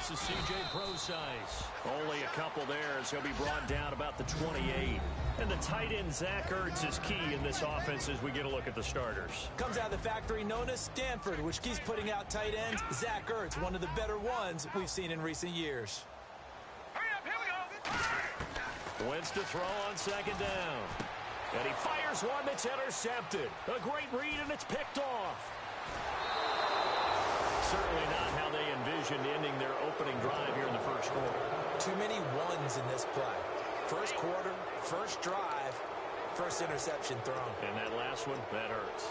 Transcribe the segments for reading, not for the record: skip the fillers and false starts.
This is C.J. Prosise. Only a couple there as he'll be brought down about the 28. And the tight end, Zach Ertz, is key in this offense as we get a look at the starters. Comes out of the factory known as Stanford, which keeps putting out tight ends. Zach Ertz, one of the better ones we've seen in recent years. Hurry up, here we go. Wentz to throw on second down. And he fires one that's intercepted. A great read, and it's picked off. Certainly not how they envisioned ending their opening drive here in the first quarter. Too many ones in this play. First quarter, first drive, first interception thrown. And that last one, that hurts.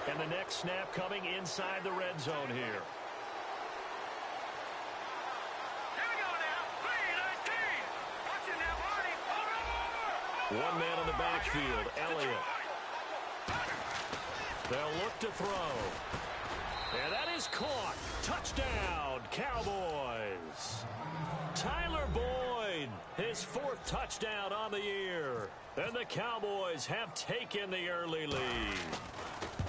And the next snap coming inside the red zone here. Here we go now. 3-19. Watching that, Marty. Over. One man on the backfield, Elliott. They'll look to throw. And that is caught. Touchdown, Cowboys. Tyler Boyd, his fourth touchdown on the year. And the Cowboys have taken the early lead.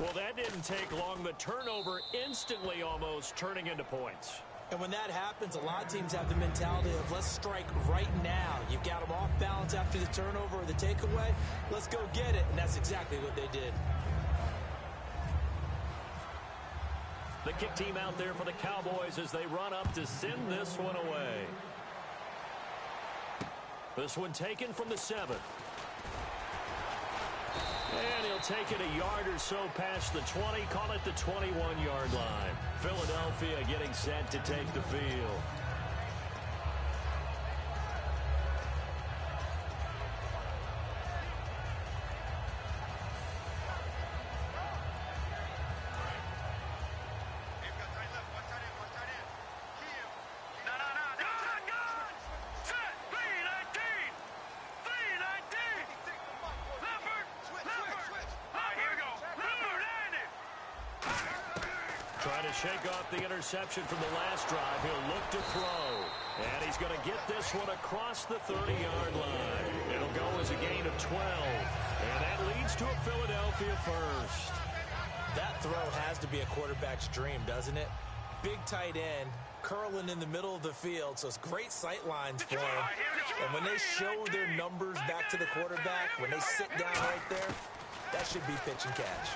Well, that didn't take long. The turnover instantly almost turning into points. And when that happens, a lot of teams have the mentality of let's strike right now. You've got them off balance after the turnover or the takeaway. Let's go get it. And that's exactly what they did. The kick team out there for the Cowboys as they run up to send this one away. This one taken from the 7. And he'll take it a yard or so past the 20. Call it the 21-yard line. Philadelphia getting set to take the field. Shake off the interception from the last drive. He'll look to throw. And he's going to get this one across the 30-yard line. It'll go as a gain of 12. And that leads to a Philadelphia first. That throw has to be a quarterback's dream, doesn't it? Big tight end, curling in the middle of the field, so it's great sight lines for him. And when they show their numbers back to the quarterback, when they sit down right there, that should be pitch and catch.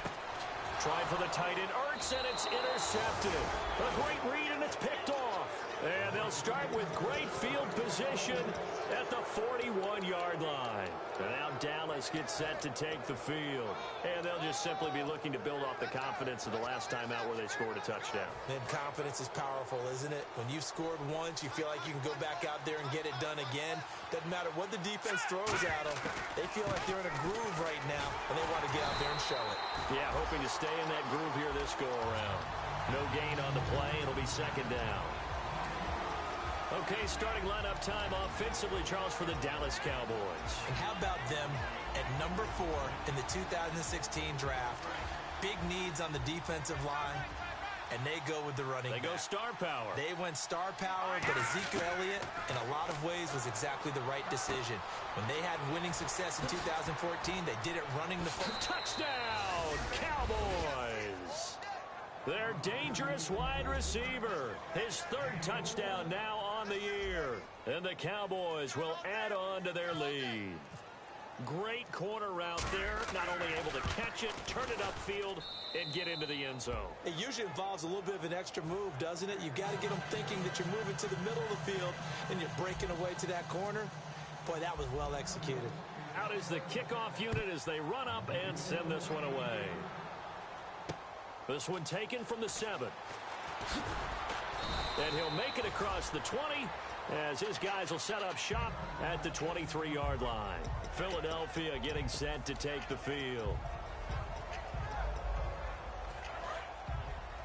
Tried for the tight end, Ertz, and it's intercepted. A great read, and it's picked off. And they'll start with great field position at the 41-yard line. And now Dallas gets set to take the field. And they'll just simply be looking to build off the confidence of the last time out where they scored a touchdown. And confidence is powerful, isn't it? When you've scored once, you feel like you can go back out there and get it done again. Doesn't matter what the defense throws at them. They feel like they're in a groove right now, and they want to get out there and show it. Yeah, hoping to stay in that groove here this go-around. No gain on the play. It'll be second down. Okay, starting lineup time offensively, Charles, for the Dallas Cowboys. And how about them at number 4 in the 2016 draft? Big needs on the defensive line, and they go with the running back. They go star power. They went star power, but Ezekiel Elliott, in a lot of ways, was exactly the right decision. When they had winning success in 2014, they did it running the football. Touchdown, Cowboys! Their dangerous wide receiver. His third touchdown now on the year. And the Cowboys will add on to their lead. Great corner route there. Not only able to catch it, turn it upfield, and get into the end zone. It usually involves a little bit of an extra move, doesn't it? You've got to get them thinking that you're moving to the middle of the field and you're breaking away to that corner. Boy, that was well executed. Out is the kickoff unit as they run up and send this one away. This one taken from the 7. And he'll make it across the 20 as his guys will set up shop at the 23-yard line. Philadelphia getting set to take the field.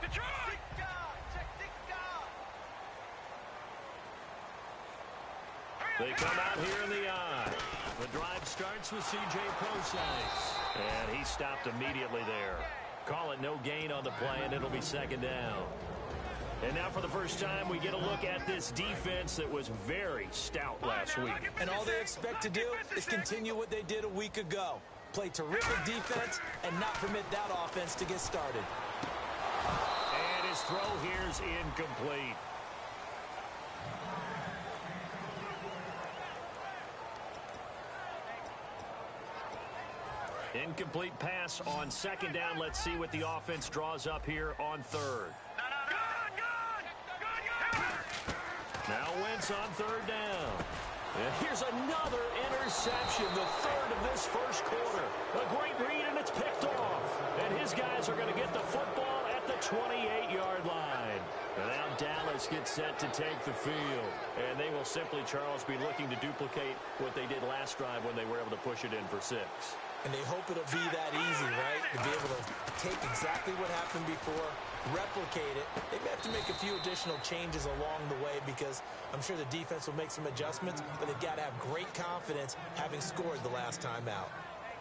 Detroit! They come out here in the eye. The drive starts with C.J. Prosise. And he stopped immediately there. Call it no gain on the play, and it'll be second down. And now for the first time, we get a look at this defense that was very stout last week. And all they expect to do is continue what they did a week ago. Play terrific defense and not permit that offense to get started. And his throw here's incomplete. Incomplete pass on second down. Let's see what the offense draws up here on third. Now Wentz on third down. And here's another interception, the third of this first quarter. A great read, and it's picked off. And his guys are going to get the football at the 28-yard line. And now Dallas gets set to take the field. And they will simply, Charles, be looking to duplicate what they did last drive when they were able to push it in for 6. And they hope it'll be that easy, right? To be able to take exactly what happened before, replicate it. They may have to make a few additional changes along the way because I'm sure the defense will make some adjustments, but they've got to have great confidence having scored the last time out.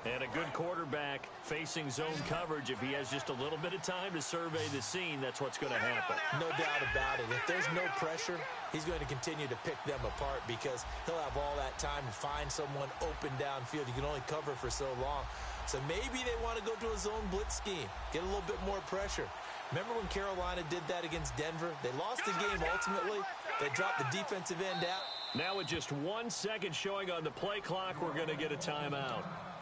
And a good quarterback facing zone coverage, if he has just a little bit of time to survey the scene, that's what's going to happen. No doubt about it. If there's no pressure, he's going to continue to pick them apart because he'll have all that time to find someone open downfield. You can only cover for so long. So maybe they want to go to a zone blitz scheme, get a little bit more pressure. Remember when Carolina did that against Denver? They lost the game ultimately. They dropped the defensive end out. Now with just 1 second showing on the play clock, we're going to get a timeout.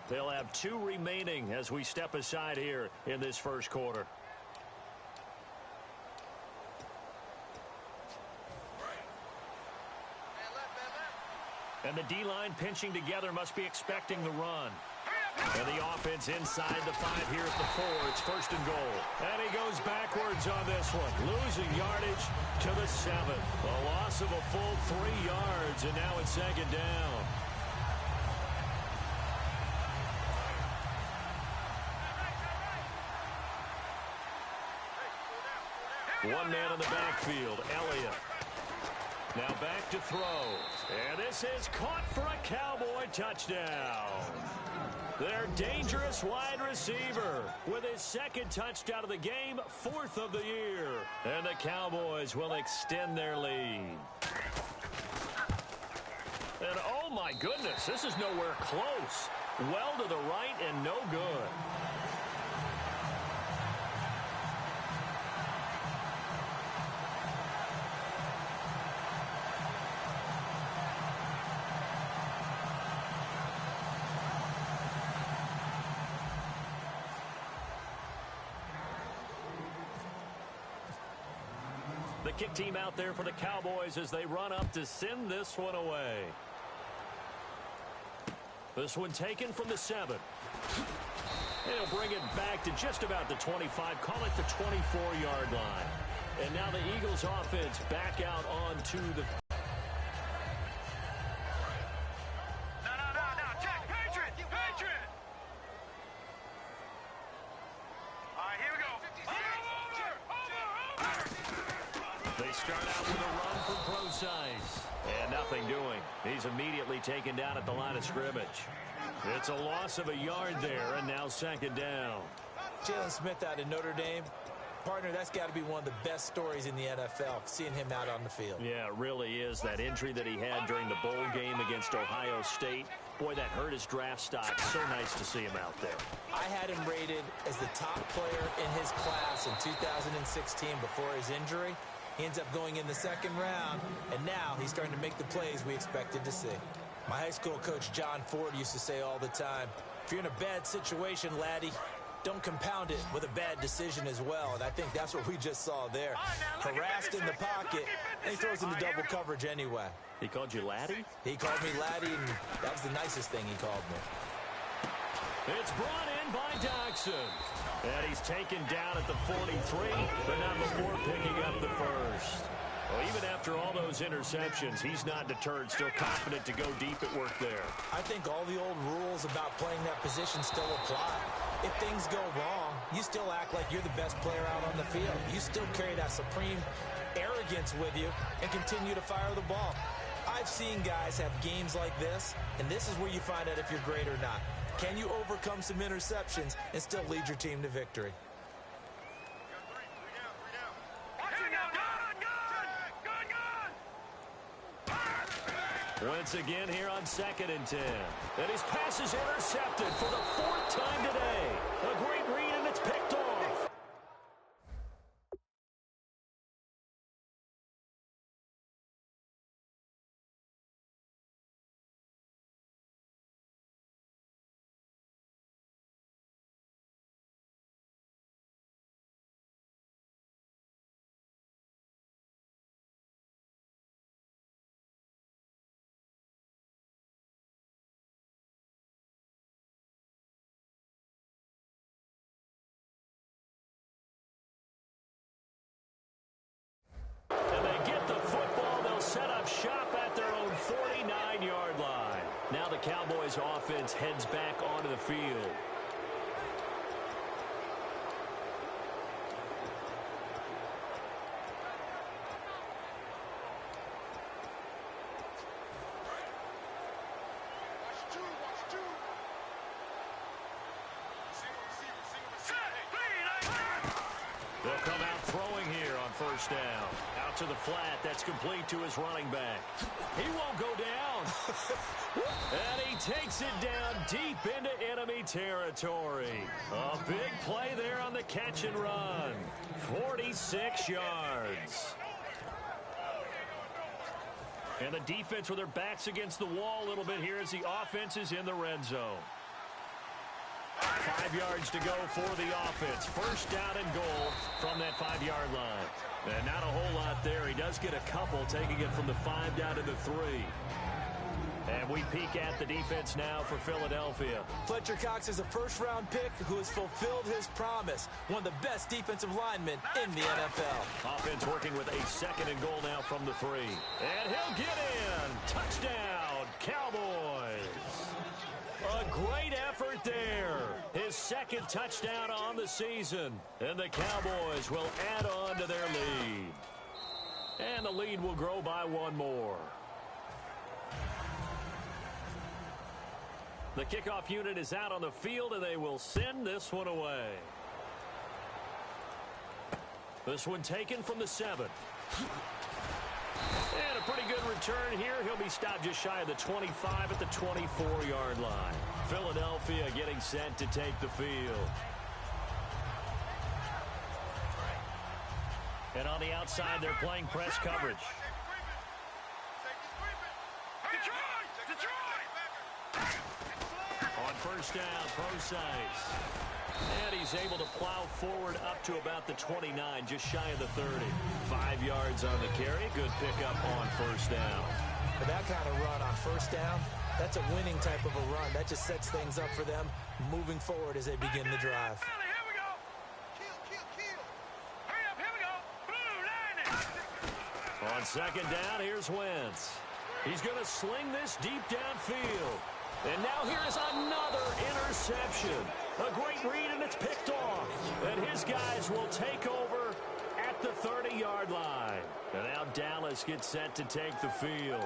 They'll have 2 remaining as we step aside here in this first quarter. And the D-line pinching together, must be expecting the run. And the offense inside the 5 here at the 4. It's first and goal. And he goes backwards on this one, losing yardage to the 7. A loss of a full 3 yards, and now it's second down. One man in the backfield, Elliott. Now back to throw. And this is caught for a Cowboy touchdown. Their dangerous wide receiver with his second touchdown of the game, 4th of the year. And the Cowboys will extend their lead. And oh my goodness, this is nowhere close. Well to the right and no good. The kick team out there for the Cowboys as they run up to send this one away. This one taken from the 7. They'll bring it back to just about the 25, call it the 24-yard line. And now the Eagles offense back out onto the... And nothing doing. He's immediately taken down at the line of scrimmage. It's a loss of a yard there, and now second down. Jalen Smith out of Notre Dame. Partner, that's got to be one of the best stories in the NFL, seeing him out on the field. Yeah, it really is. That injury that he had during the bowl game against Ohio State, boy, that hurt his draft stock. So nice to see him out there. I had him rated as the top player in his class in 2016 before his injury. He ends up going in the second round, and now he's starting to make the plays we expected to see. My high school coach, John Ford, used to say all the time, if you're in a bad situation, laddie, don't compound it with a bad decision as well. And I think that's what we just saw there. Harassed in the pocket, and he throws into double coverage anyway. He called you laddie? He called me laddie, and that was the nicest thing he called me. It's brought in by Doxson. And he's taken down at the 43, but not before picking up the first. Well, even after all those interceptions, he's not deterred, still confident to go deep at work there. I think all the old rules about playing that position still apply. If things go wrong, you still act like you're the best player out on the field. You still carry that supreme arrogance with you and continue to fire the ball. I've seen guys have games like this, and this is where you find out if you're great or not. Can you overcome some interceptions and still lead your team to victory? Once again here on 2nd and 10. And his pass is intercepted for the 4th time today. A great read, and it's picked off. set up shop at their own 49-yard line. Now the Cowboys offense heads back onto the field. They'll come out throwing here on first down. Out to the flat. That's complete to his running back. He won't go down. And he takes it down deep into enemy territory. A big play there on the catch and run. 46 yards. And the defense with their backs against the wall a little bit here as the offense is in the red zone. 5 yards to go for the offense. First down and goal from that 5-yard line. And not a whole lot there. He does get a couple, taking it from the 5 down to the 3. And we peek at the defense now for Philadelphia. Fletcher Cox is a first-round pick who has fulfilled his promise. One of the best defensive linemen in the NFL. Offense working with a second and goal now from the 3. And he'll get in. Touchdown, Cowboys. A great effort there. His second touchdown on the season. And the Cowboys will add on to their lead. And the lead will grow by one more. The kickoff unit is out on the field, and they will send this one away. This one taken from the 7. And a pretty good return here. He'll be stopped just shy of the 25 at the 24-yard line. Philadelphia getting set to take the field. And on the outside, they're playing press coverage. On first down, Procise. And he's able to plow forward up to about the 29, just shy of the 30. 5 yards on the carry. Good pickup on first down. For that kind of run on first down, that's a winning type of a run. That just sets things up for them moving forward as they begin the drive. Here we go. Kill. Hurry up, here we go. Blue line. On second down, here's Wentz. He's going to sling this deep downfield. And now here is another interception. A great read, and it's picked off. And his guys will take over at the 30-yard line. And now Dallas gets set to take the field.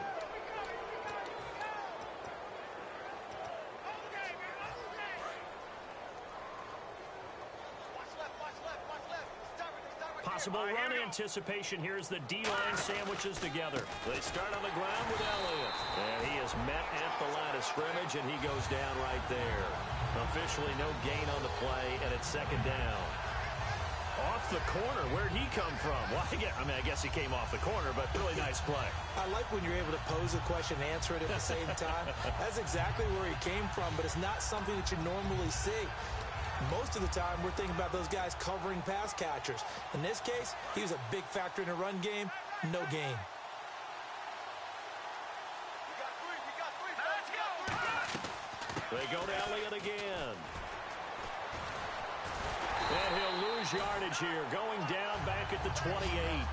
Possible run anticipation here as the D-line sandwiches together. They start on the ground with Elliott. And he is met at the line of scrimmage, and he goes down right there. Officially no gain on the play, and it's second down. Off the corner. Where'd he come from? Well, I guess he came off the corner, but really nice play. I like when you're able to pose a question and answer it at the same time. That's exactly where he came from, but it's not something that you normally see. Most of the time, we're thinking about those guys covering pass catchers. In this case, he was a big factor in the run game. No gain. They go to Elliott again. And he'll lose yardage here, going down back at the 28.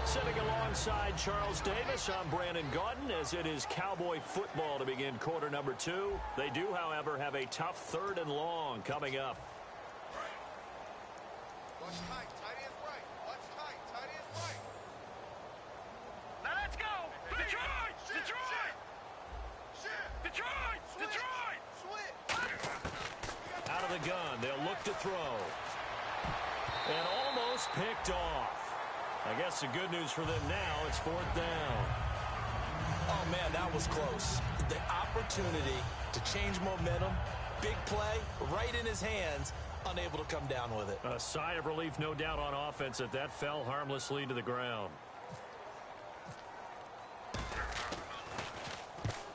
Sitting alongside Charles Davis, I'm Brandon Gaudin, as it is Cowboy football to begin quarter number 2. They do, however, have a tough 3rd and long coming up. Watch tight, tight ends right. Watch tight, tight ends right. Now let's go! Detroit! Detroit! Out of the gun, they'll look to throw. And almost picked off. I guess the good news for them now, it's 4th down. Oh, man, that was close. The opportunity to change momentum, big play, right in his hands, unable to come down with it. A sigh of relief, no doubt, on offense that fell harmlessly to the ground.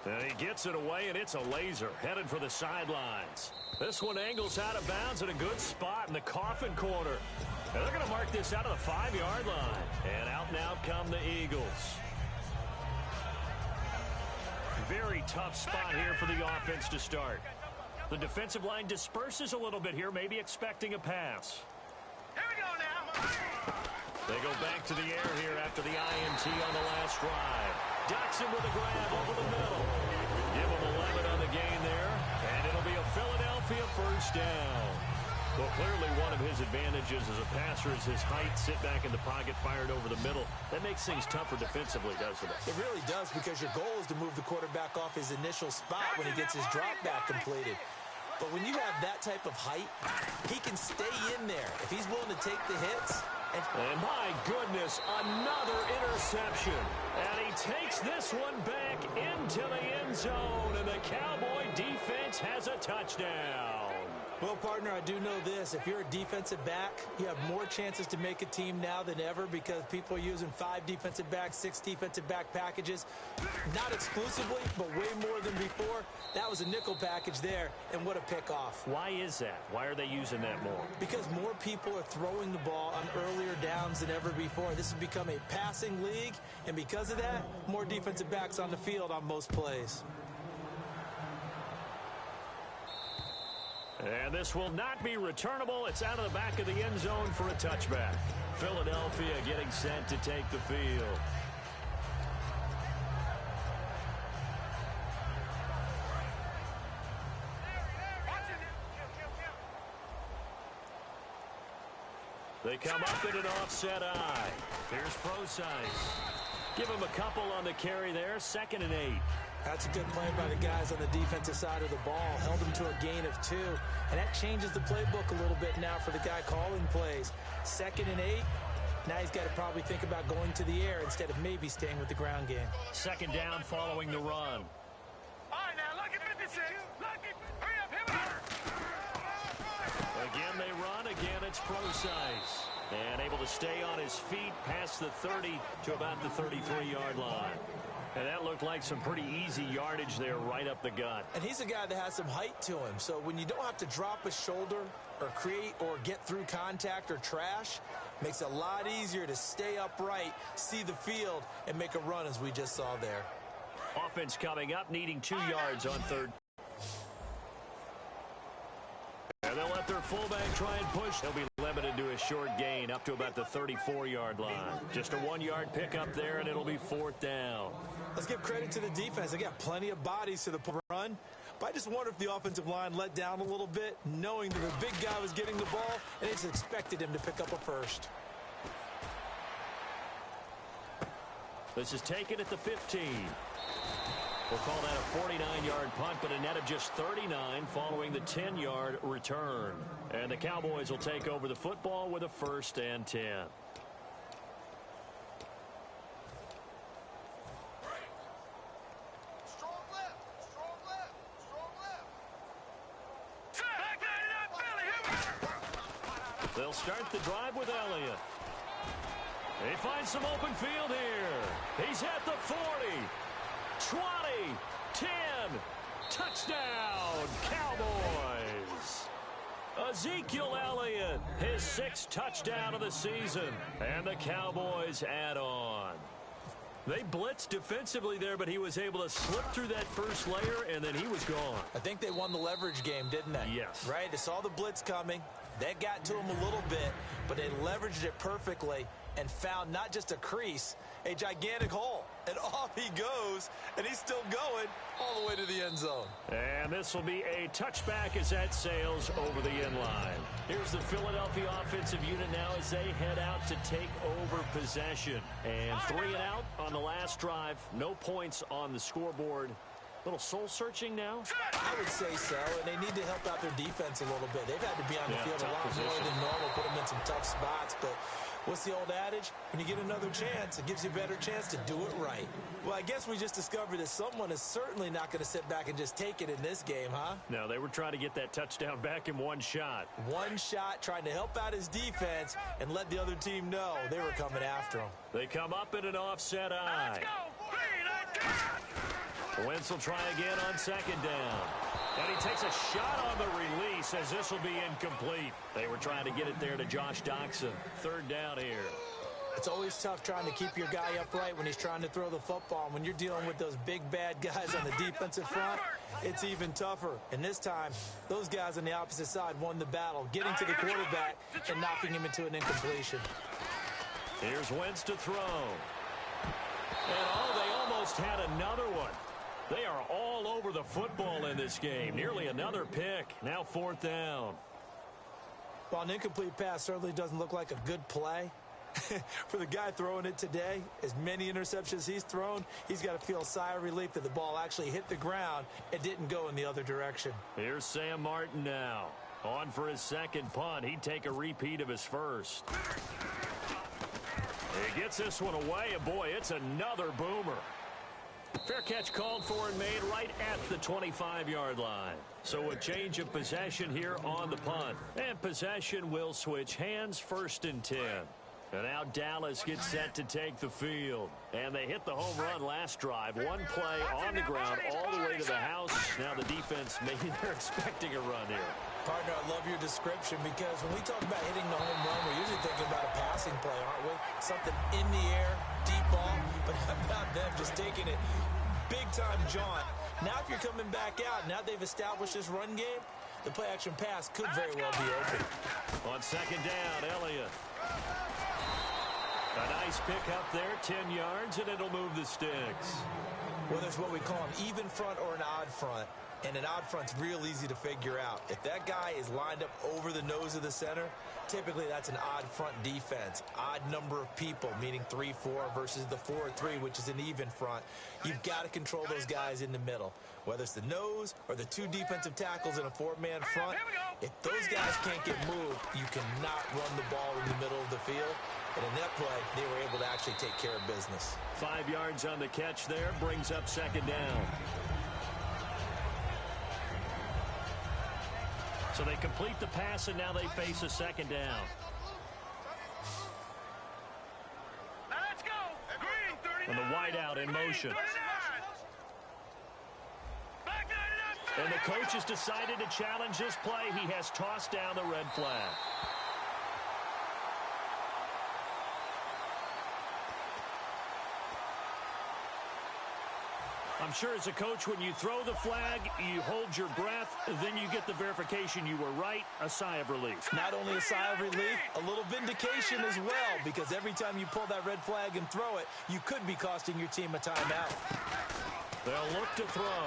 And he gets it away, and it's a laser headed for the sidelines. This one angles out of bounds at a good spot in the coffin corner. And they're going to mark this out of the 5-yard line. And out now come the Eagles. Very tough spot here for the offense to start. The defensive line disperses a little bit here, maybe expecting a pass. Here we go now. They go back to the air here after the INT on the last drive. Dotson with a grab over the middle. Give him 11 on the gain there, and it'll be a Philadelphia first down. Well, clearly one of his advantages as a passer is his height, sit back in the pocket, fired over the middle. That makes things tougher defensively, doesn't it? It really does, because your goal is to move the quarterback off his initial spot when he gets his drop back completed. But when you have that type of height, he can stay in there if he's willing to take the hits. And my goodness, another interception. And he takes this one back into the end zone, and the Cowboy defense has a touchdown. Well, partner, I do know this. If you're a defensive back, you have more chances to make a team now than ever, because people are using 5 defensive backs, 6 defensive back packages. Not exclusively, but way more than before. That was a nickel package there, and what a pickoff. Why is that? Why are they using that more? Because more people are throwing the ball on earlier downs than ever before. This has become a passing league, and because of that, more defensive backs on the field on most plays. And this will not be returnable. It's out of the back of the end zone for a touchback. Philadelphia getting set to take the field. They come up in an offset eye. Here's Procise. Give him a couple on the carry there. 2nd and 8. That's a good play by the guys on the defensive side of the ball. Held them to a gain of 2. And that changes the playbook a little bit now for the guy calling plays. 2nd and 8. Now he's got to probably think about going to the air instead of maybe staying with the ground game. 2nd down following the run. All right, now, look at 56. Hurry up, hit me. Again, they run. Again, it's Procise. And able to stay on his feet past the 30 to about the 33-yard line. And that looked like some pretty easy yardage there right up the gut. And he's a guy that has some height to him. So when you don't have to drop a shoulder or create or get through contact or trash, makes it a lot easier to stay upright, see the field, and make a run as we just saw there. Offense coming up, needing 2 yards on 3rd. And they'll let their fullback try and push. They'll be limited to a short gain up to about the 34-yard line. Just a 1-yard pickup there, and it'll be 4th down. Let's give credit to the defense. They got plenty of bodies to the run. But I just wonder if the offensive line let down a little bit, knowing that the big guy was getting the ball, and they just expected him to pick up a first. This is taken at the 15. We'll call that a 49-yard punt, but a net of just 39 following the 10-yard return. And the Cowboys will take over the football with a 1st and 10. Strong left, strong left, strong left. They'll start the drive with Elliott. He finds some open field here. He's at the 40. 20, 10, touchdown, Cowboys. Ezekiel Elliott, his 6th touchdown of the season, and the Cowboys add on. They blitzed defensively there, but he was able to slip through that first layer, and then he was gone. I think they won the leverage game, didn't they? Yes. Right? They saw the blitz coming. That got to him a little bit, but they leveraged it perfectly and found not just a crease, a gigantic hole. And off he goes, and he's still going all the way to the end zone. And this will be a touchback as that sails over the end line. Here's the Philadelphia offensive unit now as they head out to take over possession. And 3 and out on the last drive. No points on the scoreboard. Little soul-searching now? I would say so, and they need to help out their defense a little bit. They've had to be on the field a lot more than normal, put them in some tough spots. But what's the old adage? When you get another chance, it gives you a better chance to do it right. Well, I guess we just discovered that someone is certainly not going to sit back and just take it in this game, huh? No, they were trying to get that touchdown back in one shot. One shot, trying to help out his defense and let the other team know they were coming after him. They come up in an offset eye. Let's go. Wentz will try again on second down. And he takes a shot on the release as this will be incomplete. They were trying to get it there to Josh Doctson. Third down here. It's always tough trying to keep your guy upright when he's trying to throw the football. When you're dealing with those big, bad guys on the defensive front, it's even tougher. And this time, those guys on the opposite side won the battle, getting to the quarterback and knocking him into an incompletion. Here's Wentz to throw. And, they almost had another one. They are all over the football in this game. Nearly another pick. Now fourth down. Well, an incomplete pass certainly doesn't look like a good play. For the guy throwing it today, as many interceptions he's thrown, he's got to feel a sigh of relief that the ball actually hit the ground and didn't go in the other direction. Here's Sam Martin now. On for his second punt. He'd take a repeat of his first. He gets this one away, and boy, it's another boomer. Fair catch called for and made right at the 25-yard line. So a change of possession here on the punt. And possession will switch hands, 1st and 10. And now Dallas gets set to take the field. And they hit the home run last drive. One play on the ground all the way to the house. Now the defense, maybe they're expecting a run here. Partner, I love your description because when we talk about hitting the home run, we're usually thinking about a passing play, aren't we? Something in the air, deep ball. But how about them just taking it big-time jaunt? Now if you're coming back out, now they've established this run game, the play-action pass could very well be open. On second down, Elliott. A nice pick up there, 10 yards, and it'll move the sticks. Well, there's what we call an even front or an odd front. And an odd front's real easy to figure out. If that guy is lined up over the nose of the center, typically that's an odd front defense. Odd number of people, meaning 3-4 versus the 4-3, which is an even front. You've got to control those guys in the middle. Whether it's the nose or the 2 defensive tackles in a 4-man front, if those guys can't get moved, you cannot run the ball in the middle of the field. And in that play, they were able to actually take care of business. 5 yards on the catch there, brings up second down. So they complete the pass, and now they face a second down. Now let's go. Green, 39. And the wideout in motion. 39. Back 99. And the coach has decided to challenge this play. He has tossed down the red flag. I'm sure as a coach, when you throw the flag, you hold your breath, then you get the verification you were right, a sigh of relief. Not only a sigh of relief, a little vindication as well, because every time you pull that red flag and throw it, you could be costing your team a timeout. They'll look to throw.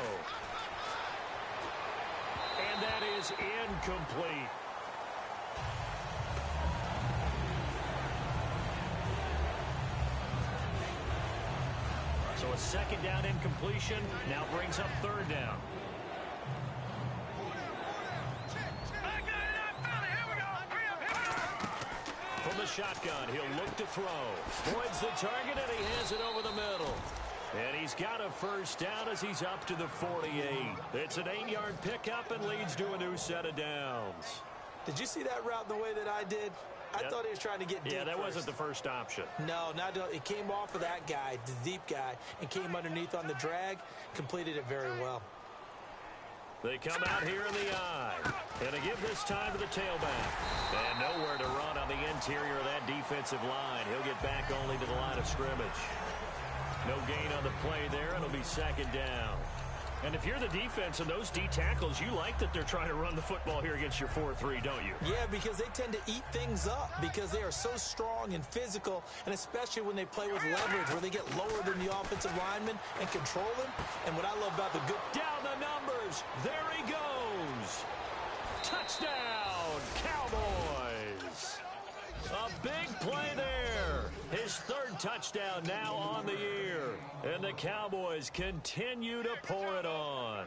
And that is incomplete. So a second down incompletion now brings up third down. From the shotgun, he'll look to throw. Voids the target, and he hands it over the middle. And he's got a first down as he's up to the 48. It's an 8-yard pickup and leads to a new set of downs. Did you see that route the way that I did? I thought he was trying to get deep. Yeah, that first. wasn't the first option. No, it came off of that guy, the deep guy, and came underneath on the drag, completed it very well. They come out here in the eye. And they give this time to the tailback. And nowhere to run on the interior of that defensive line. He'll get back only to the line of scrimmage. No gain on the play there. It'll be second down. And if you're the defense and those D tackles, you like that they're trying to run the football here against your 4-3, don't you? Yeah, because they tend to eat things up because they are so strong and physical, and especially when they play with leverage where they get lower than the offensive lineman and control them. And what I love about the good... Down the numbers. There he goes. Touchdown, Cowboys. A big play there. His third touchdown now on the year. And the Cowboys continue to pour it on.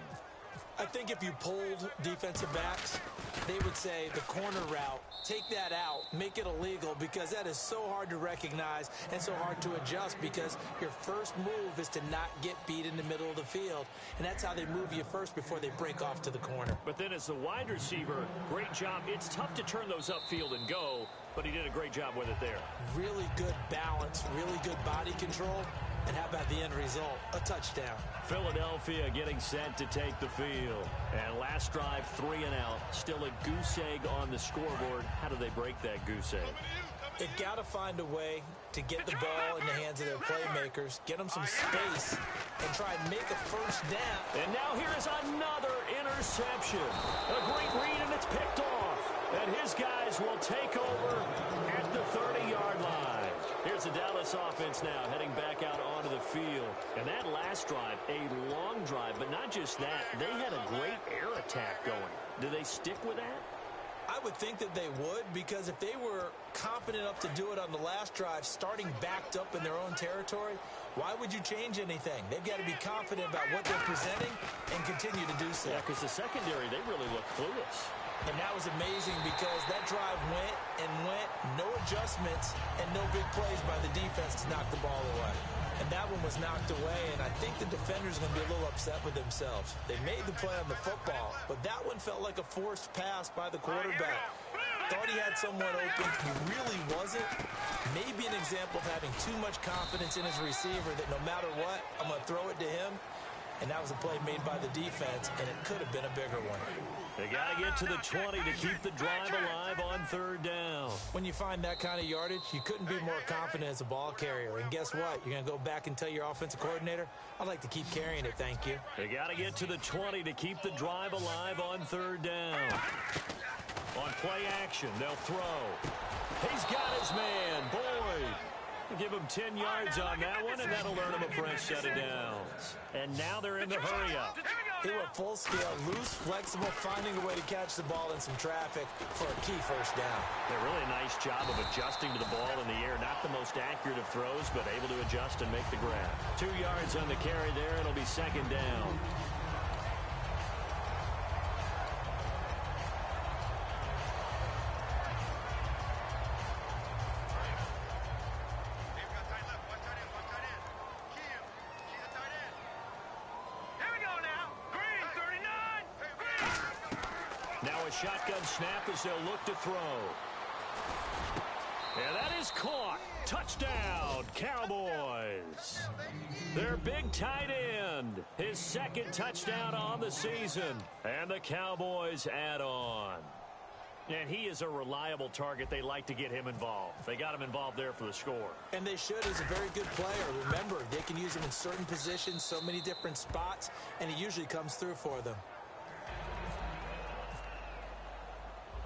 I think if you polled defensive backs, they would say the corner route, take that out, make it illegal, because that is so hard to recognize and so hard to adjust, because your first move is to not get beat in the middle of the field. And that's how they move you first before they break off to the corner. But then as the wide receiver, great job. It's tough to turn those upfield and go, but he did a great job with it there. Really good balance, really good body control, And how about the end result? A touchdown. Philadelphia getting set to take the field. And last drive, 3 and out. Still a goose egg on the scoreboard. How do they break that goose egg? They've got to find a way to get the ball in the hands of their playmakers, get them some space, and try and make a first down. And now here is another interception. A great read, and it's picked off. And his guys will take over at the 30-yard line. Here's the Dallas offense now heading back out onto the field. And that last drive, a long drive, but not just that. They had a great air attack going. Do they stick with that? I would think that they would, because if they were confident enough to do it on the last drive, starting backed up in their own territory, why would you change anything? They've got to be confident about what they're presenting and continue to do so. Yeah, because the secondary, they really look clueless. And that was amazing because that drive went and went, no adjustments, and no big plays by the defense to knock the ball away. And that one was knocked away, and I think the defenders are going to be a little upset with themselves. They made the play on the football, but that one felt like a forced pass by the quarterback. Thought he had someone open. He really wasn't. Maybe an example of having too much confidence in his receiver that no matter what, I'm going to throw it to him. And that was a play made by the defense, and it could have been a bigger one. They got to get to the 20 to keep the drive alive on third down. When you find that kind of yardage, you couldn't be more confident as a ball carrier. And guess what? You're going to go back and tell your offensive coordinator, I'd like to keep carrying it, thank you. They got to get to the 20 to keep the drive alive on third down. On play action, they'll throw. He's got his man, Boyd. Give him 10 yards on that one, and that'll earn him a fresh set of downs. And now they're in the hurry-up. He went full scale, loose, flexible, finding a way to catch the ball in some traffic for a key first down. A really nice job of adjusting to the ball in the air. Not the most accurate of throws, but able to adjust and make the grab. 2 yards on the carry there. It'll be second down. Shotgun snap as they'll look to throw. And that is caught. Touchdown, Cowboys. Their big tight end. His second touchdown on the season. And the Cowboys add on. And he is a reliable target. They like to get him involved. They got him involved there for the score. And they should. He's a very good player. Remember, they can use him in certain positions, so many different spots, and he usually comes through for them.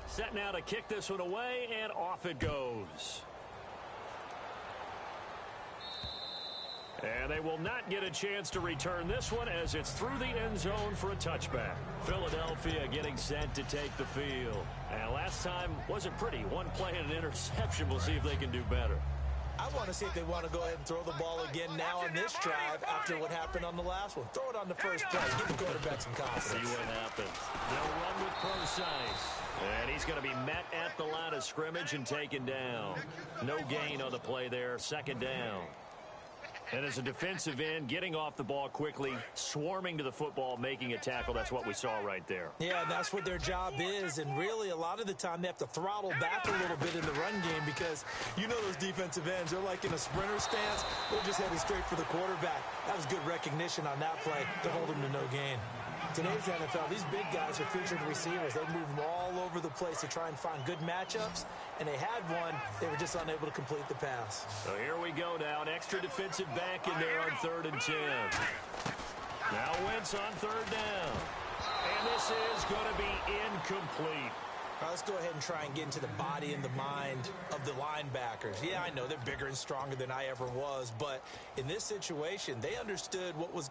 Set now to kick this one away, and off it goes. And they will not get a chance to return this one as it's through the end zone for a touchback. Philadelphia getting set to take the field. And last time wasn't pretty. One play and an interception. We'll see if they can do better. I want to see if they want to go ahead and throw the ball again now on this drive after what happened on the last one. Throw it on the first play. Give the quarterback some confidence. See what happens. They'll run with precise. And he's going to be met at the line of scrimmage and taken down. No gain on the play there. Second down. And as a defensive end, getting off the ball quickly, swarming to the football, making a tackle. That's what we saw right there. Yeah, that's what their job is. And really, a lot of the time, they have to throttle back a little bit in the run game because you know those defensive ends, they're like in a sprinter stance. They're just headed straight for the quarterback. That was good recognition on that play to hold him to no gain. Today's NFL, these big guys are featured receivers. They move them all over the place to try and find good matchups, and they had one. They were just unable to complete the pass. So here we go now. An extra defensive back in there on 3rd and 10. Now Wentz on 3rd down. And this is going to be incomplete. All right, let's go ahead and try and get into the body and the mind of the linebackers. Yeah, I know they're bigger and stronger than I ever was, but in this situation, they understood what was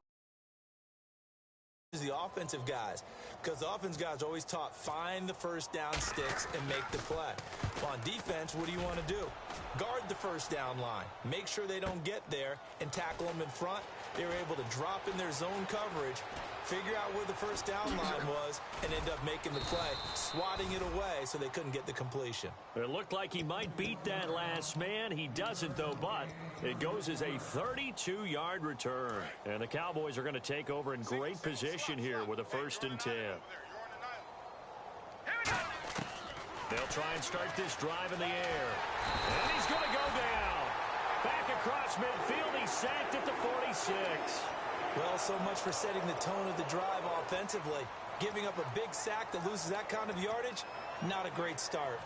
the offensive guys, because the offensive guys always taught find the first down sticks and make the play. Well, on defense, what do you want to do? Guard the first down line. Make sure they don't get there and tackle them in front. They were able to drop in their zone coverage, figure out where the first down line was, and end up making the play, swatting it away so they couldn't get the completion. It looked like he might beat that last man. He doesn't, though, but it goes as a 32-yard return. And the Cowboys are going to take over in great position here with a 1st and 10. They'll try and start this drive in the air. And he's going to go down. Back across midfield. He's sacked at the 46. Well, so much for setting the tone of the drive offensively. Giving up a big sack that loses that kind of yardage, not a great start.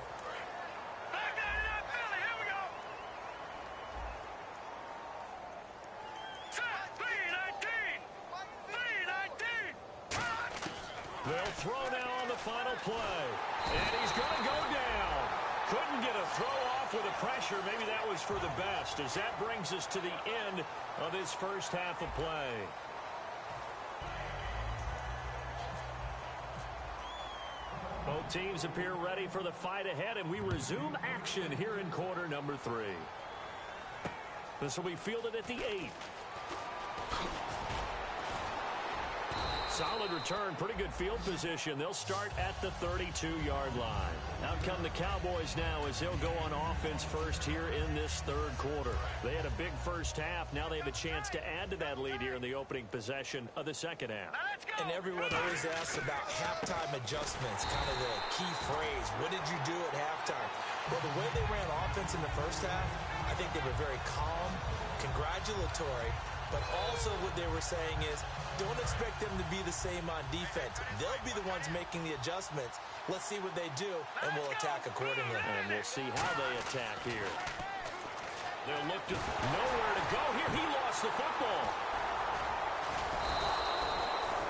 They'll throw now on the final play. And he's going to go down. Couldn't get a throw off with the pressure. Maybe that was for the best, as that brings us to the end of this first half of play. Both teams appear ready for the fight ahead, and we resume action here in quarter number 3. This will be fielded at the 8. Solid return, pretty good field position. They'll start at the 32-yard line. Out come the Cowboys now as they'll go on offense first here in this third quarter. They had a big first half. Now they have a chance to add to that lead here in the opening possession of the second half. And everyone always asks about halftime adjustments, kind of the key phrase. What did you do at halftime? Well, the way they ran offense in the first half, I think they were very calm, congratulatory, but also what they were saying is, don't expect them to be the same on defense. They'll be the ones making the adjustments. Let's see what they do, and we'll attack accordingly. And we'll see how they attack here. They'll look to nowhere to go here. He lost the football.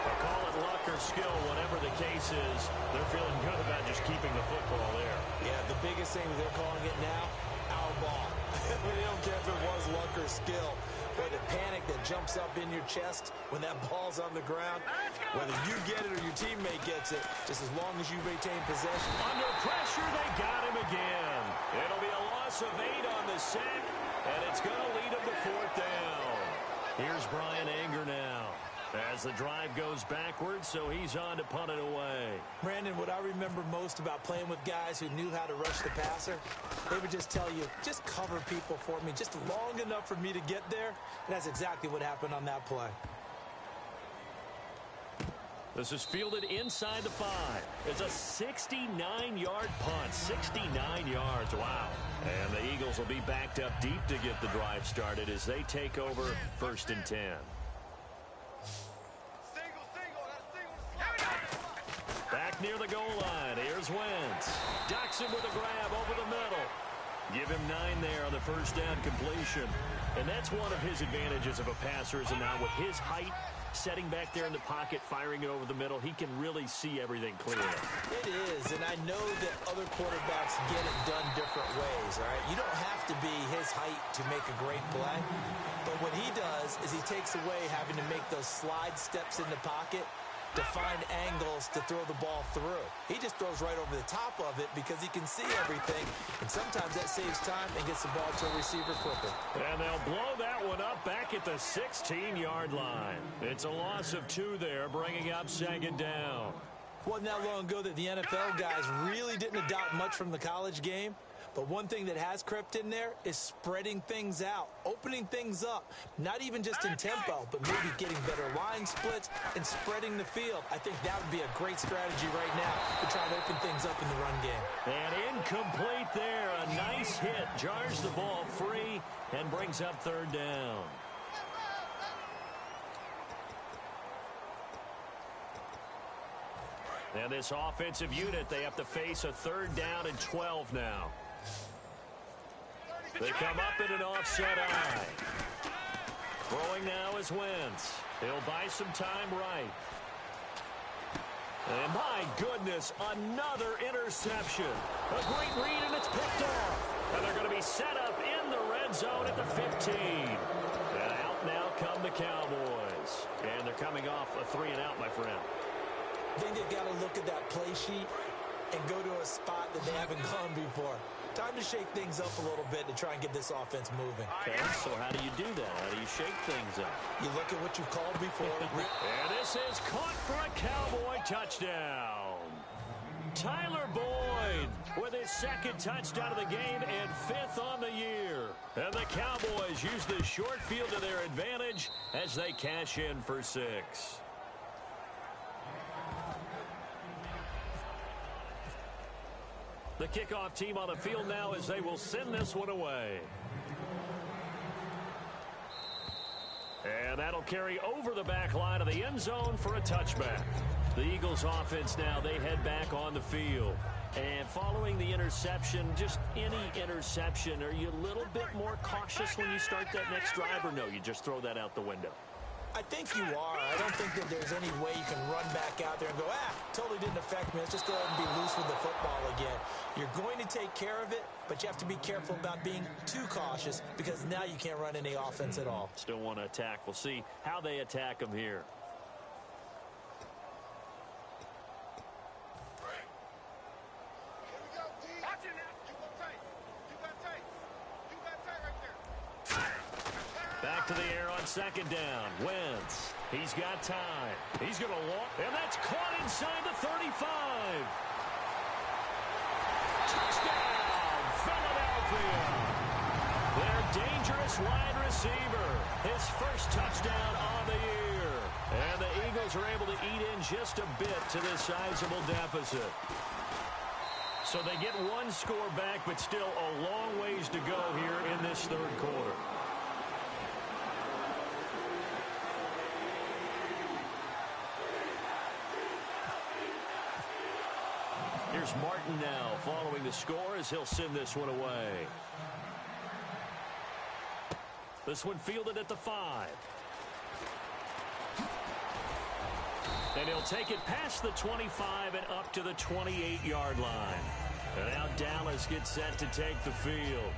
They'll call it luck or skill, whatever the case is. They're feeling good about just keeping the football there. Yeah, the biggest thing they're calling it now, our ball. They don't care if it was luck or skill. Or the panic that jumps up in your chest when that ball's on the ground. Whether you get it or your teammate gets it, just as long as you retain possession. Under pressure, they got him again. It'll be a loss of 8 on the sack, and it's going to lead him to 4th down. Here's Bryan Anger now as the drive goes backwards, so he's on to punt it away. Brandon, what I remember most about playing with guys who knew how to rush the passer, they would just tell you, just cover people for me, just long enough for me to get there. And that's exactly what happened on that play. This is fielded inside the 5. It's a 69-yard punt. 69 yards. Wow. And the Eagles will be backed up deep to get the drive started as they take over 1st and 10. Back near the goal line. Here's Wentz. Docks him with a grab over the middle. Give him 9 there on the first down completion. And that's one of his advantages of a passer is now with his height, setting back there in the pocket, firing it over the middle, he can really see everything clearly. It is, and I know that other quarterbacks get it done different ways, all right? You don't have to be his height to make a great play. But what he does is he takes away having to make those slide steps in the pocket to find angles to throw the ball through. He just throws right over the top of it because he can see everything, and sometimes that saves time and gets the ball to a receiver quicker. And they'll blow that one up back at the 16-yard line. It's a loss of 2 there, bringing up 2nd down. Wasn't that long ago that the NFL guys really didn't adopt much from the college game. But one thing that has crept in there is spreading things out, opening things up, not even just in tempo, but maybe getting better line splits and spreading the field. I think that would be a great strategy right now to try to open things up in the run game. And incomplete there. A nice hit. Jars the ball free and brings up 3rd down. And this offensive unit, they have to face a 3rd down and 12 now. They come up in an offset eye. Throwing now is Wentz. He'll buy some time right. And my goodness, another interception. A great read, and it's picked off. And they're going to be set up in the red zone at the 15. And out now come the Cowboys. And they're coming off a 3-and-out, my friend. I think they've got to look at that play sheet and go to a spot that they haven't gone before. Time to shake things up a little bit to try and get this offense moving. Okay, so how do you do that? How do you shake things up? You look at what you've called before. And this is caught for a Cowboy touchdown. Tyler Boyd with his 2nd touchdown of the game and 5th on the year. And the Cowboys use the short field to their advantage as they cash in for 6. The kickoff team on the field now as they will send this one away. And that'll carry over the back line of the end zone for a touchback. The Eagles offense now, they head back on the field. And following the interception, just any interception, are you a little bit more cautious when you start that next drive, or no, you just throw that out the window? I think you are. I don't think that there's any way you can run back out there and go, totally didn't affect me. Let's just go ahead and be loose with the football again. You're going to take care of it, but you have to be careful about being too cautious because now you can't run any offense at all. Still want to attack. We'll see how they attack them here. Back to the air on second down. Wentz. He's got time. He's going to walk, and that's caught inside the 35. Touchdown, Philadelphia. Their dangerous wide receiver. His first touchdown on the year. And the Eagles are able to eat in just a bit to this sizable deficit. So they get one score back, but still a long ways to go here in this third quarter. Here's Martin now following the score as he'll send this one away. This one fielded at the 5. And he'll take it past the 25 and up to the 28-yard line. And now Dallas gets set to take the field.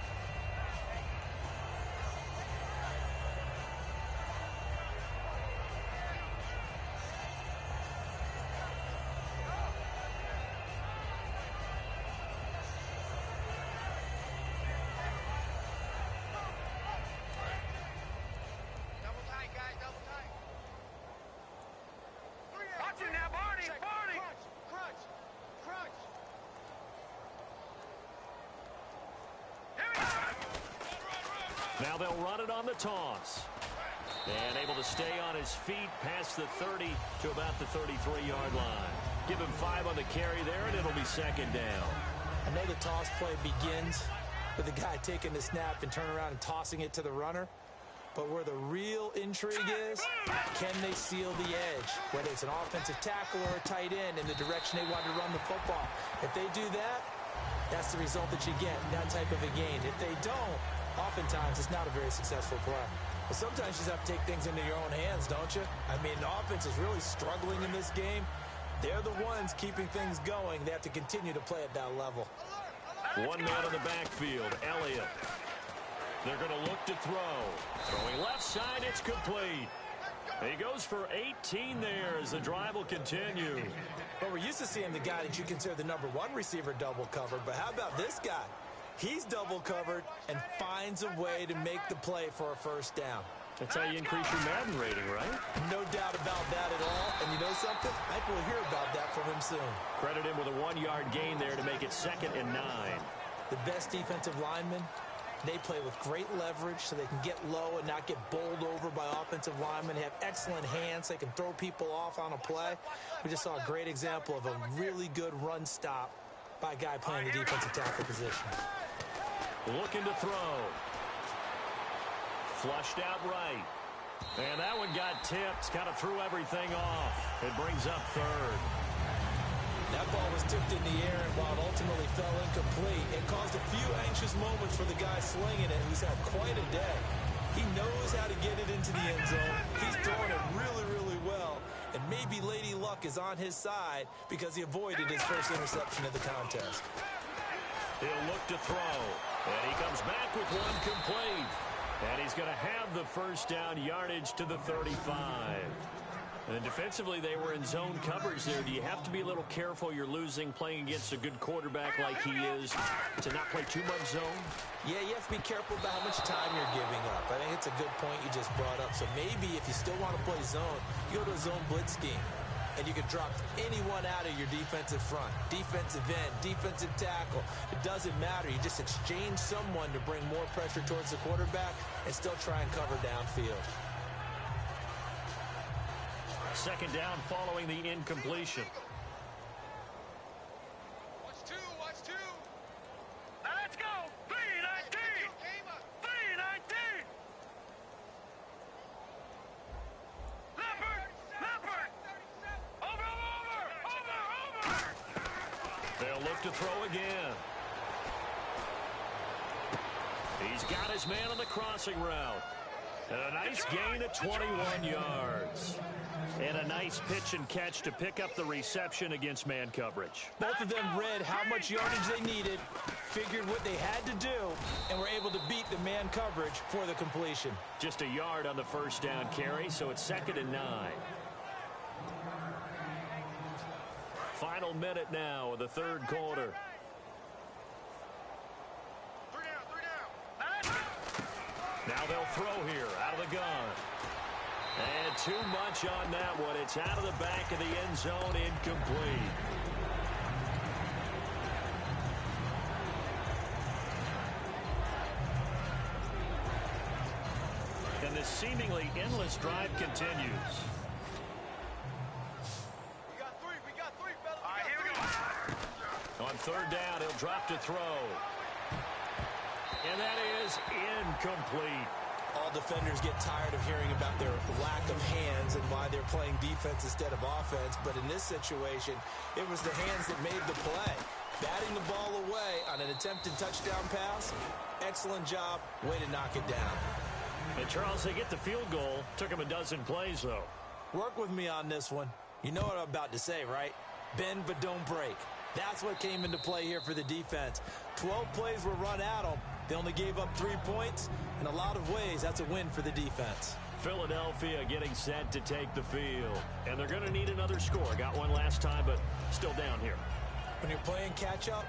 Now they'll run it on the toss. And able to stay on his feet past the 30 to about the 33-yard line. Give him 5 on the carry there, and it'll be second down. I know the toss play begins with the guy taking the snap and turning around and tossing it to the runner. But where the real intrigue is, can they seal the edge? Whether it's an offensive tackle or a tight end in the direction they want to run the football. If they do that, that's the result that you get, that type of a gain. If they don't, oftentimes it's not a very successful play. But sometimes you just have to take things into your own hands, don't you? I mean, the offense is really struggling in this game. They're the ones keeping things going. They have to continue to play at that level. One man in the backfield, Elliott. They're going to look to throw. Throwing left side, it's complete. He goes for 18 there as the drive will continue. But we're used to seeing the guy that you consider the number 1 receiver double covered. But how about this guy? He's double covered and finds a way to make the play for a first down. That's how you increase your Madden rating, right? No doubt about that at all. And you know something? I think we'll hear about that from him soon. Credit him with a 1-yard gain there to make it 2nd and 9. The best defensive linemen, they play with great leverage so they can get low and not get bowled over by offensive linemen. They have excellent hands. They can throw people off on a play. We just saw a great example of a really good run stop by a guy playing the defensive tackle position. Looking to throw. Flushed out right. And that one got tipped. Kind of threw everything off. It brings up 3rd. That ball was tipped in the air, and while it ultimately fell incomplete, it caused a few anxious moments for the guy slinging it, who's had quite a day. He knows how to get it into the end zone. He's throwing it really, really well. And maybe Lady Luck is on his side because he avoided his first interception of the contest. He'll look to throw. And he comes back with one complete. And he's going to have the first down yardage to the 35. And defensively, they were in zone coverage there. Do you have to be a little careful? You're losing playing against a good quarterback like he is to not play too much zone? Yeah, you have to be careful about how much time you're giving up. I think it's a good point you just brought up. So maybe if you still want to play zone, you go to a zone blitz scheme. And you can drop anyone out of your defensive front, defensive end, defensive tackle. It doesn't matter. You just exchange someone to bring more pressure towards the quarterback and still try and cover downfield. 2nd down following the incompletion. Watch 2, watch 2. Now let's go. 3-19. 3-19. They'll look to throw again. He's got his man on the crossing route. And a nice gain of 21 yards. And a nice pitch and catch to pick up the reception against man coverage. Both of them read how much yardage they needed, figured what they had to do, and were able to beat the man coverage for the completion. Just a yard on the first down carry, so it's 2nd and 9. Final minute now of the third quarter. Now they'll throw here out of the gun. And too much on that one. It's out of the back of the end zone, incomplete. And this seemingly endless drive continues. We got three, fellas. All right, here we go. On third down, he'll drop to throw. And that is incomplete. All defenders get tired of hearing about their lack of hands and why they're playing defense instead of offense. But in this situation, it was the hands that made the play. Batting the ball away on an attempted touchdown pass. Excellent job. Way to knock it down. And Charles, they get the field goal. Took him a dozen plays, though. Work with me on this one. You know what I'm about to say, right? Bend but don't break. That's what came into play here for the defense. 12 plays were run at them. They only gave up 3 points. In a lot of ways, that's a win for the defense. Philadelphia getting set to take the field. And they're going to need another score. Got one last time, but still down here. When you're playing catch-up,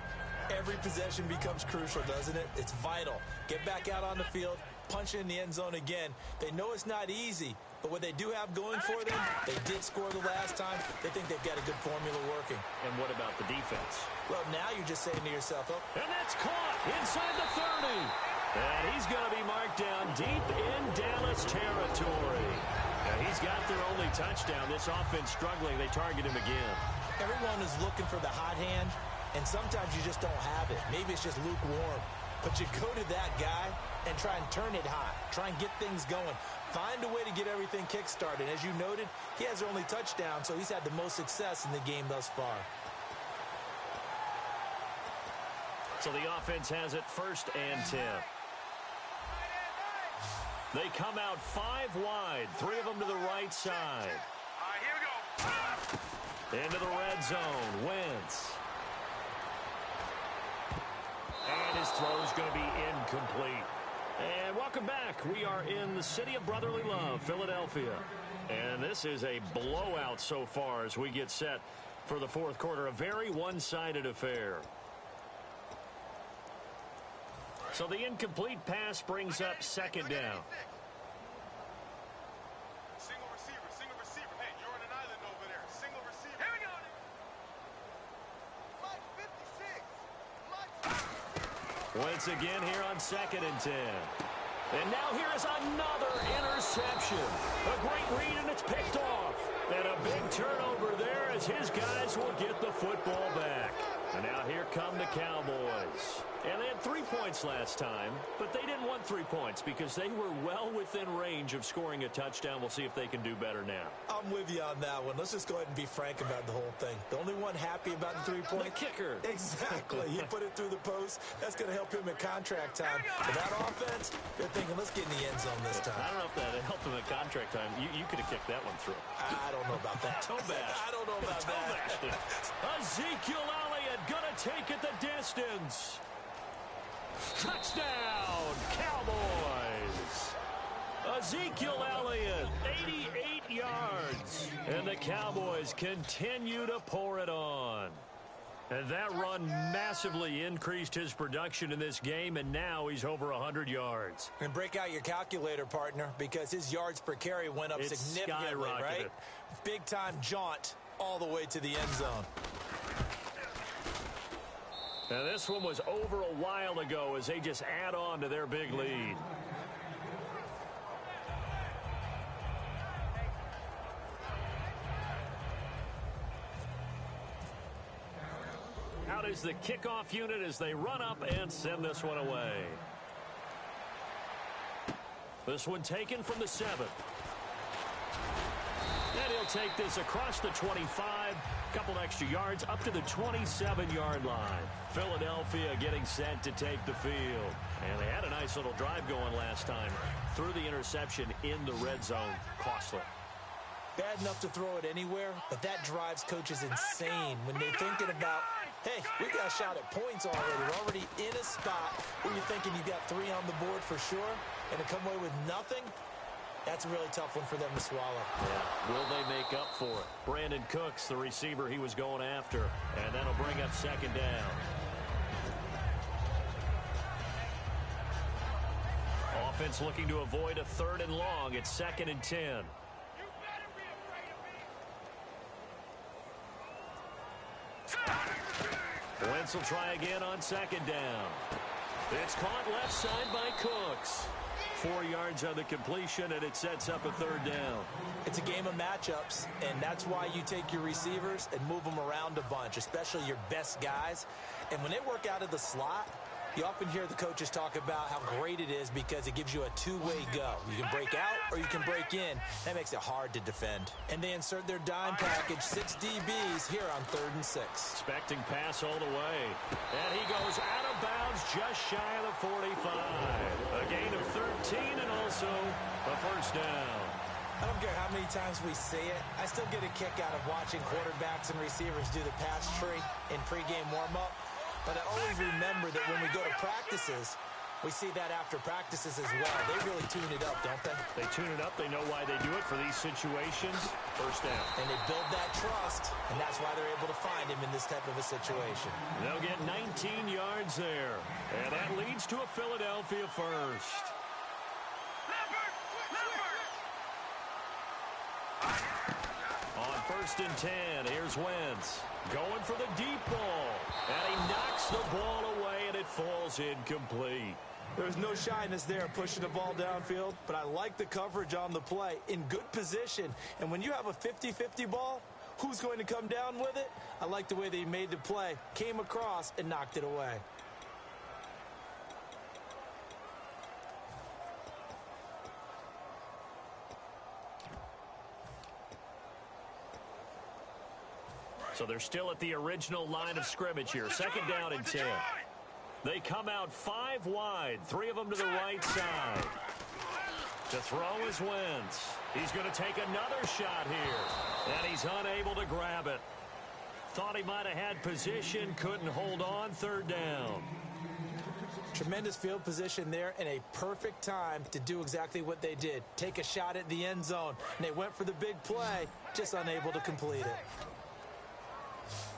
every possession becomes crucial, doesn't it? It's vital. Get back out on the field, punch it in the end zone again. They know it's not easy, but what they do have going for them, they did score the last time. They think they've got a good formula working. And what about the defense? Well, now you're just saying to yourself, oh. And that's caught inside the 30. And he's going to be marked down deep in Dallas territory. And he's got their only touchdown. This offense struggling. They target him again. Everyone is looking for the hot hand, and sometimes you just don't have it. Maybe it's just lukewarm. But you go to that guy and try and turn it hot. Try and get things going. Find a way to get everything kick-started. As you noted, he has their only touchdown, so he's had the most success in the game thus far. So the offense has it 1st and 10. They come out 5 wide, 3 of them to the right side. All right, here we go. Into the red zone, Wentz. And his throw is going to be incomplete. And welcome back. We are in the city of brotherly love, Philadelphia. And this is a blowout so far as we get set for the fourth quarter. A very one-sided affair. So the incomplete pass brings up 2nd down. Single receiver. Hey, you're on an island over there. Single receiver. Here we go. Mike 56. Once again here on 2nd and 10. And now here is another interception. A great read, and it's picked off. And a big turnover there as his guys will get the football back. And now here come the Cowboys. And they had 3 points last time, but they didn't want 3 points because they were well within range of scoring a touchdown. We'll see if they can do better now. I'm with you on that one. Let's just go ahead and be frank about the whole thing. The only one happy about the 3 points. The kicker. Exactly. He put it through the post. That's going to help him in contract time. But that offense, they're thinking, let's get in the end zone this time. I don't know if that helped him in contract time. You could have kicked that one through. I don't know about that. Toe bash. I don't know about that. Ezekiel Elliott going to take it the distance. Touchdown, Cowboys. Ezekiel Elliott, 88 yards. And the Cowboys continue to pour it on. And that run massively increased his production in this game, and now he's over 100 yards. And break out your calculator, partner, because his yards per carry went up significantly, right? Big-time jaunt all the way to the end zone. Now, this one was over a while ago as they just add on to their big lead. Out is the kickoff unit as they run up and send this one away. This one taken from the 7. And he'll take this across the 25 Couple extra yards up to the 27-yard line. Philadelphia getting set to take the field. And they had a nice little drive going last time. Threw the interception in the red zone. Costly. Bad enough to throw it anywhere, but that drives coaches insane when they're thinking about, hey, we got a shot at points already. We're already in a spot where you're thinking you got 3 on the board for sure, and to come away with nothing, that's a really tough one for them to swallow. Yeah. Will they make up for it? Brandon Cooks, the receiver he was going after, and that'll bring up second down. Offense looking to avoid a 3rd and long. It's 2nd and 10. Wentz will try again on 2nd down. It's caught left side by Cooks. 4 yards on the completion, and it sets up a 3rd down. It's a game of matchups, and that's why you take your receivers and move them around a bunch, especially your best guys. And when they work out of the slot, you often hear the coaches talk about how great it is because it gives you a two-way go. You can break out or you can break in. That makes it hard to defend. And they insert their dime package, 6 DBs here on 3rd and 6. Expecting pass all the way. And he goes out of bounds just shy of the 45. A gain of 13 and also a 1st down. I don't care how many times we say it. I still get a kick out of watching quarterbacks and receivers do the pass tree in pregame warm-up. But I always remember that when we go to practices, we see that after practices as well. They really tune it up, don't they? They tune it up. They know why they do it for these situations. 1st down. And they build that trust, and that's why they're able to find him in this type of a situation. They'll get 19 yards there. And that leads to a Philadelphia 1st. On 1st and 10, here's Wentz. Going for the deep ball. And he knocks the ball away, and it falls incomplete. There's no shyness there pushing the ball downfield, but I like the coverage on the play. In good position. And when you have a 50-50 ball, who's going to come down with it? I like the way they made the play, came across, and knocked it away. So they're still at the original line of scrimmage here. 2nd down and 10. They come out 5 wide. 3 of them to the right side. To throw is Wentz. He's going to take another shot here. And he's unable to grab it. Thought he might have had position. Couldn't hold on. 3rd down. Tremendous field position there and a perfect time to do exactly what they did. Take a shot at the end zone. And they went for the big play, just unable to complete it.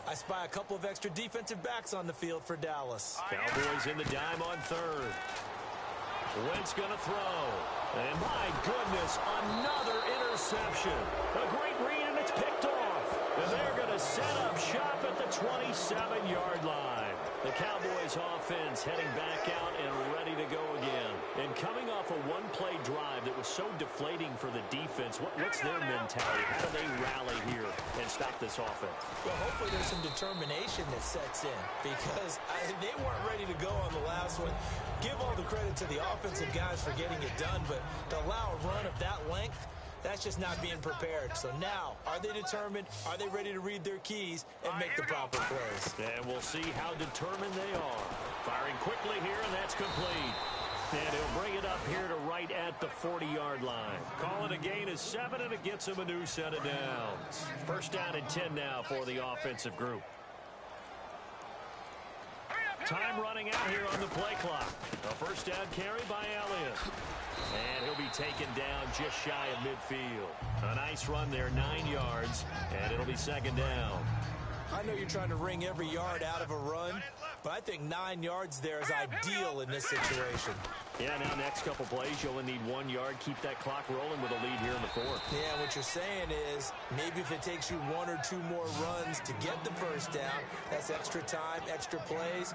I spy a couple of extra defensive backs on the field for Dallas. Cowboys in the dime on 3rd. Wentz going to throw. And my goodness, another interception. A great read, and it's picked off. And they're going to set up shop at the 27-yard line. The Cowboys offense heading back out and ready to go again. And coming off a one-play drive that was so deflating for the defense, what's their mentality? How do they rally here and stop this offense? Well, hopefully there's some determination that sets in because they weren't ready to go on the last one. Give all the credit to the offensive guys for getting it done, but to allow a run of that length, that's just not being prepared. So now, are they determined? Are they ready to read their keys and make the proper plays? And we'll see how determined they are. Firing quickly here, and that's complete. And he'll bring it up here to right at the 40-yard line. Call it a gain of 7, and it gets him a new set of downs. 1st down and 10 now for the offensive group. Time running out here on the play clock. A 1st down carry by Elliott. And he'll be taken down just shy of midfield. A nice run there, 9 yards, and it'll be 2nd down. I know you're trying to wring every yard out of a run, but I think 9 yards there is ideal in this situation. Yeah, now next couple plays, you only need 1 yard. Keep that clock rolling with a lead here in the 4th. Yeah, what you're saying is maybe if it takes you 1 or 2 more runs to get the 1st down, that's extra time, extra plays.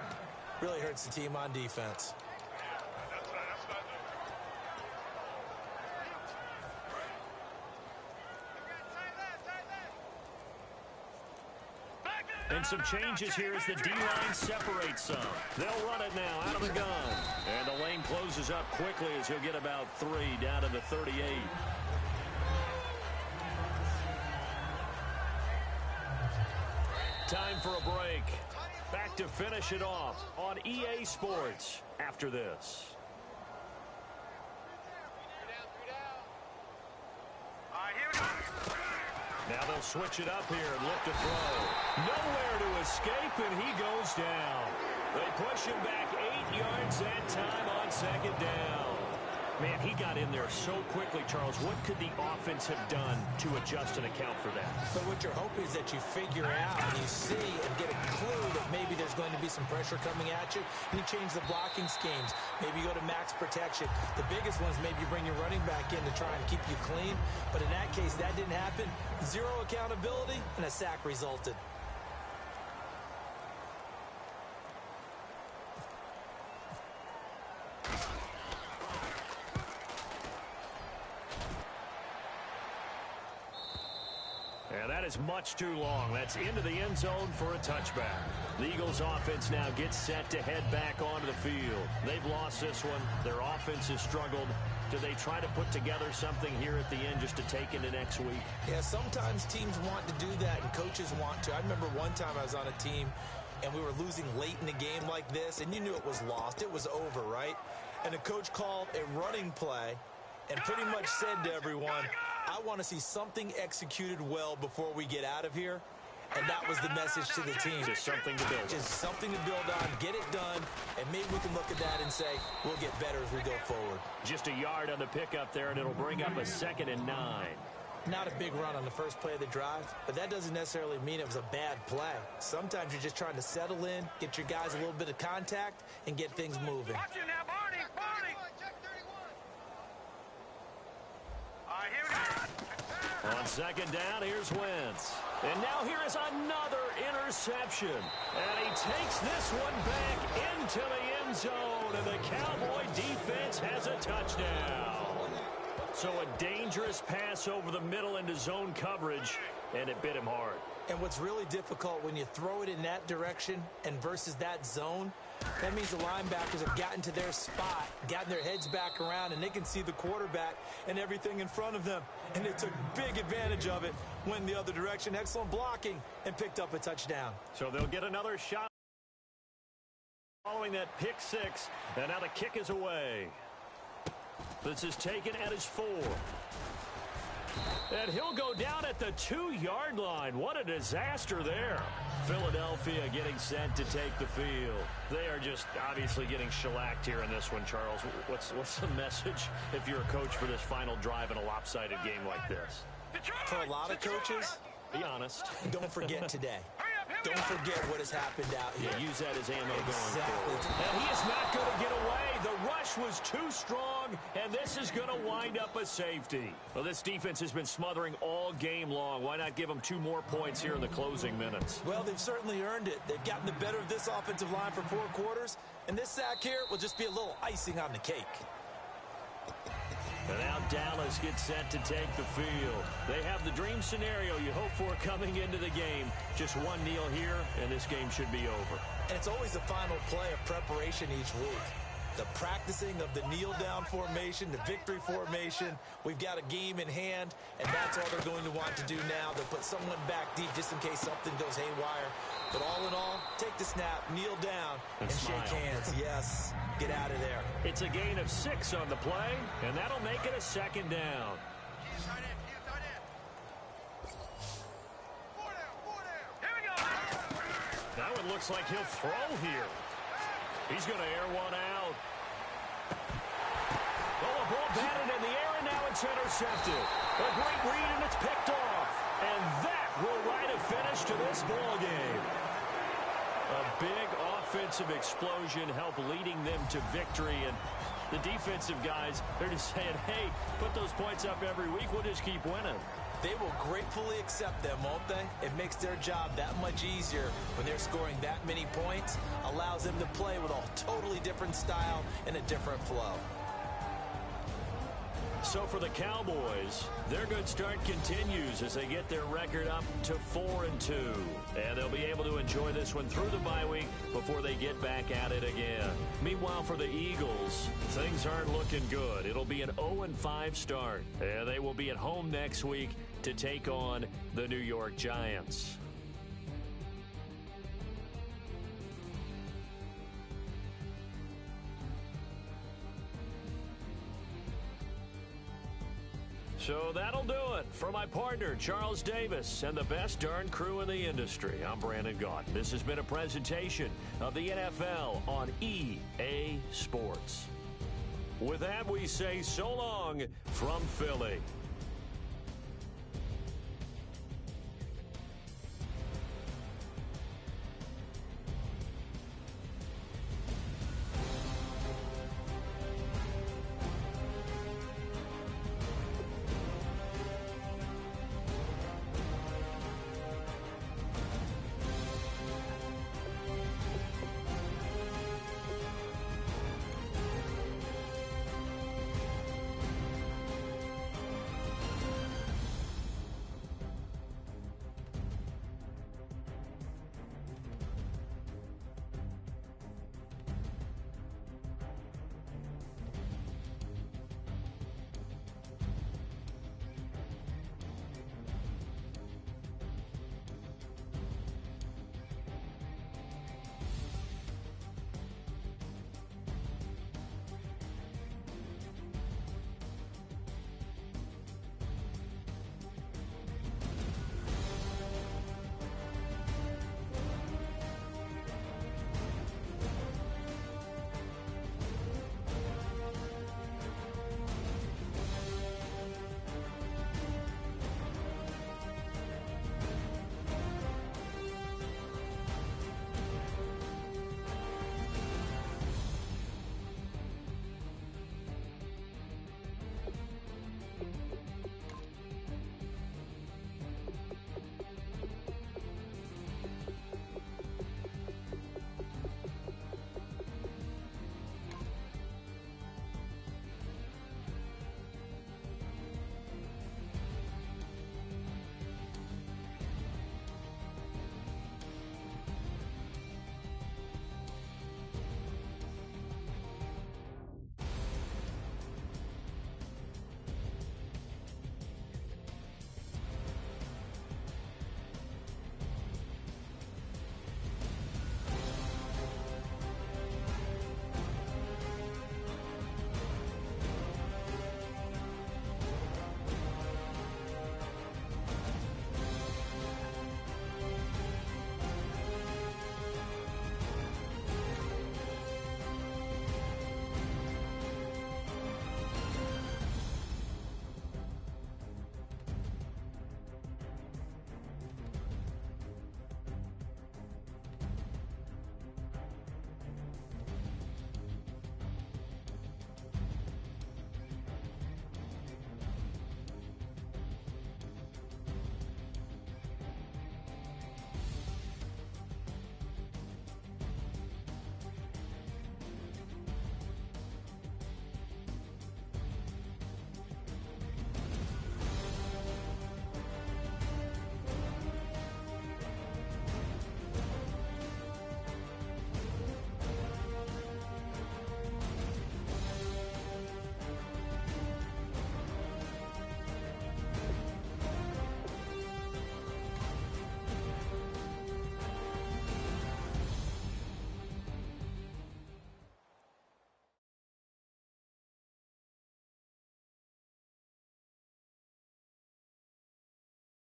Really hurts the team on defense. And some changes here as the D-line separates some. They'll run it now out of the gun. And the lane closes up quickly as he'll get about 3 down to the 38. to finish it off on EA Sports after this. Now they'll switch it up here and look to throw. Nowhere to escape, and he goes down. They push him back 8 yards that time on second down. Man, he got in there so quickly, Charles. What could the offense have done to adjust and account for that? But what you're hoping is that you figure out and you see and get a clue that maybe there's going to be some pressure coming at you, and you change the blocking schemes. Maybe you go to max protection. The biggest one is maybe you bring your running back in to try and keep you clean. But in that case, that didn't happen. Zero accountability, and a sack resulted. And that is much too long. That's into the end zone for a touchback. The Eagles offense now gets set to head back onto the field. They've lost this one. Their offense has struggled. Do they try to put together something here at the end just to take into next week? Yeah, sometimes teams want to do that and coaches want to. I remember one time I was on a team and we were losing late in the game like this, and you knew it was lost. It was over, right? And the coach called a running play and pretty much said to everyone, I want to see something executed well before we get out of here. And that was the message to the team. Just something to build on. Just something to build on, get it done, and maybe we can look at that and say, we'll get better as we go forward. Just a yard on the pickup there, and it'll bring up a 2nd and 9. Not a big run on the first play of the drive, but that doesn't necessarily mean it was a bad play. Sometimes you're just trying to settle in, get your guys a little bit of contact, and get things moving. Watch it now, Barney! Barney! Check 31. All right, here we go. On second down, here's Wentz. And now here is another interception. And he takes this one back into the end zone, and the Cowboy defense has a touchdown. So a dangerous pass over the middle into zone coverage, and it bit him hard. And what's really difficult when you throw it in that direction and versus that zone, that means the linebackers have gotten to their spot, gotten their heads back around, and they can see the quarterback and everything in front of them. And they took big advantage of it, went the other direction, excellent blocking, and picked up a touchdown. So they'll get another shot following that pick six, and now the kick is away. This is taken at his 4. And he'll go down at the 2-yard line. What a disaster there. Philadelphia getting set to take the field. They are just obviously getting shellacked here in this one, Charles. What's the message if you're a coach for this final drive in a lopsided game like this? For a lot of coaches, be honest. Don't forget today. Don't forget what has happened out here. Yeah, use that as ammo going Exactly. forward. And he is not going to get away. The rush was too strong, and this is going to wind up a safety. Well, this defense has been smothering all game long. Why not give them 2 more points here in the closing minutes? Well, they've certainly earned it. They've gotten the better of this offensive line for 4 quarters, and this sack here will just be a little icing on the cake. And now Dallas gets set to take the field. They have the dream scenario you hope for coming into the game. Just one kneel here, and this game should be over. And it's always the final play of preparation each week. The practicing of the kneel-down formation, the victory formation. We've got a game in hand, and that's all they're going to want to do now. They'll put someone back deep just in case something goes haywire. But all in all, take the snap, kneel down, and smile. shake hands. Yes, get out of there. It's a gain of 6 on the play, and that'll make it a 2nd down. Tight end, tight end. 4 down, 4 down. Here we go. That one looks like he'll throw here. He's going to air one out. Oh, a ball batted in the air, and now it's intercepted. A great read, and it's picked off. And that will write a finish to this ball game. A big offensive explosion helped leading them to victory. And the defensive guys, they're just saying, hey, put those points up every week. We'll just keep winning. They will gratefully accept them, won't they? It makes their job that much easier when they're scoring that many points. Allows them to play with a totally different style and a different flow. So for the Cowboys, their good start continues as they get their record up to 4-2. And they'll be able to enjoy this one through the bye week before they get back at it again. Meanwhile, for the Eagles, things aren't looking good. It'll be an 0-5 start. And they will be at home next week to take on the New York Giants. So that'll do it. For my partner, Charles Davis, and the best darn crew in the industry, I'm Brandon Gaudin. This has been a presentation of the NFL on EA Sports. With that, we say so long from Philly.